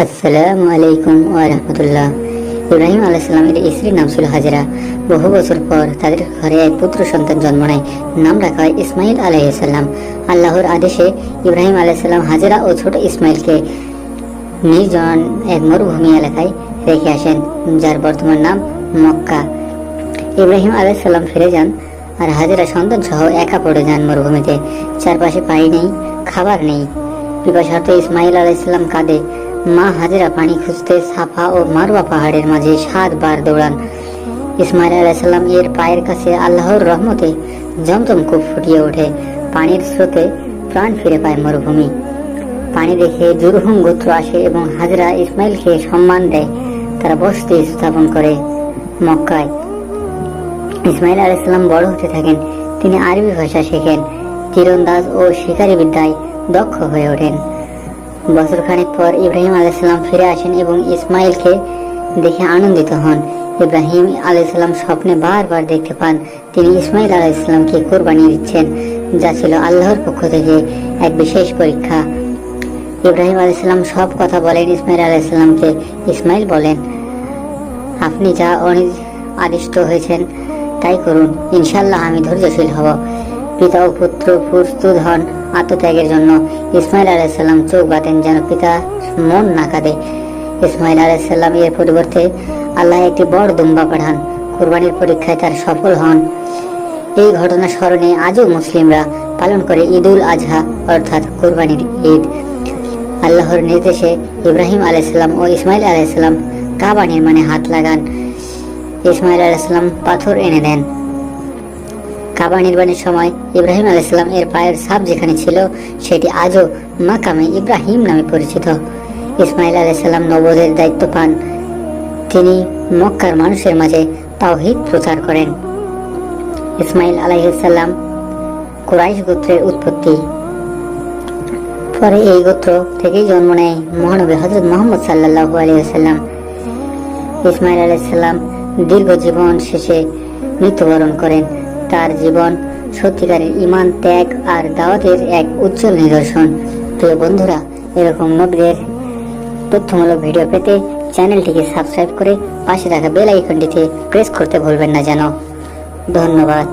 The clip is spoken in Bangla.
আসসালামু আলাইকুম ওয়া রাহমাতুল্লাহ। ইব্রাহিম আলাইহিস সালামের স্ত্রীর নাম ছিল হাজেরা। বহু বছর পর তাদের ঘরে এক পুত্র সন্তান জন্ম নেয়। নাম রাখা হয় ইসমাইল আলাইহিস সালাম। আল্লাহর আদেশে ইব্রাহিম আলাইহিস সালাম হাজেরা ও ছোট ইসমাইলকে নির্জন এক মরুভূমি এলাকায় রেখে আসেন, যার বর্তমান নাম মক্কা। ইব্রাহিম আলাইহিস সালাম ফিরে যান, আর হাজেরা সন্তান সহ একা পড়ে যান মরুভূমিতে। চারপাশে পানি নেই, খাবার নেই। পিপাসার্থ ইসমাইল আলাইহিস সালাম কাঁদে। মা হাজেরা পানি খুঁজতে সাফা ও মারওয়া পাহাড়ের মাঝে 7 বার দৌড়ান। ইসমাইল আলাইহিস সালাম এর পায়ের কাছে আল্লাহর রহমতে জমজম কূপ ফুটিয়ে ওঠে। পানির স্রোতে প্রাণ ফিরে পায় মরুভূমি। পানি দেখে জুরহুম গোত্র আসে এবং হাজেরা ইসমাইলকে সম্মান দেয়। তারা বসতি স্থাপন করে মক্কায়। ইসমাইল আলাইহিস সালাম বড় হতে থাকেন। তিনি আরবি ভাষা শেখেন, তীরন্দাজ ও শিকারী বিদ্যায় দক্ষ হয়ে ওঠেন। বছরখানেক পর ইব্রাহিম আলাইহিস সালাম ফিরে আসেন এবং ইসমাইলকে দেখে আনন্দিত হন। ইব্রাহিম আলাইহিস সালাম স্বপ্নে বারবার দেখতে পান তিনি ইসমাইল আলাইহিস সালামকে কুরবানি দিচ্ছেন, যা ছিল আল্লাহর পক্ষ থেকে এক বিশেষ পরীক্ষা। ইব্রাহিম আলাইহিস সালাম সব কথা বলেন ইসমাইল আলাইহিস সালামকে। ইসমাইল বলেন, আপনি যা আদিষ্ট হয়েছেন তাই করুন, ইনশাআল্লাহ আমি ধৈর্যশীল হব। পিতা ও পুত্র প্রস্তুত হন আত্মত্যাগের জন্য। ইসমাইল আলাইহিস সালাম চোখ বাঁধেন যেন পিতা মন না কাঁদে। ইসমাইল আলাইহিস সালাম এর পরিবর্তে আল্লাহ একটি বড় দুম্বা পাঠান। কুরবানির পরীক্ষায় তার সফল হন। এই ঘটনা স্মরণে আজও মুসলিমরা পালন করে ঈদুল আজহা, অর্থাৎ কুরবানির ঈদ। আল্লাহর নির্দেশে ইব্রাহিম আলাইহিস সালাম ও ইসমাইল আলাইহিস সালাম কাবা নির্মাণে হাত লাগান। ইসমাইল আলাইহিস সালাম পাথর এনে দেন। কাবা নির্মাণের সময় ইব্রাহিম আলাইহিস সালাম এর পায়ের ছাপ যেখানে ছিল সেটি আজও মাকামে ইব্রাহিম নামে পরিচিত। ইসমাইল আলাইহিস সালাম নবুয়তের দায়িত্ব পান। তিনি মক্কার মানুষের মাঝে তাওহীদ প্রচার করেন। ইসমাইল আলাইহিস সালাম কুরাইশ গোত্রের উৎপত্তি। পরে এই গোত্র থেকেই জন্ম নেয় মহানবী হযরত মুহাম্মদ সাল্লাল্লাহু আলাইহি ওয়াসাল্লাম। ইসমাইল আলাইহিস সালাম দীর্ঘ জীবন শেষে মৃত্যুবরণ করেন। তার জীবন সত্যিকারের ঈমান, ত্যাগ আর দাওয়াতের এক উজ্জ্বল নিদর্শন। প্রিয় বন্ধুরা, এরকম নবীদের তথ্যমূলক ভিডিও পেতে চ্যানেলটিকে সাবস্ক্রাইব করে পাশে থাকা বেল আইকনটিতে প্রেস করতে ভুলবেন না যেন। ধন্যবাদ।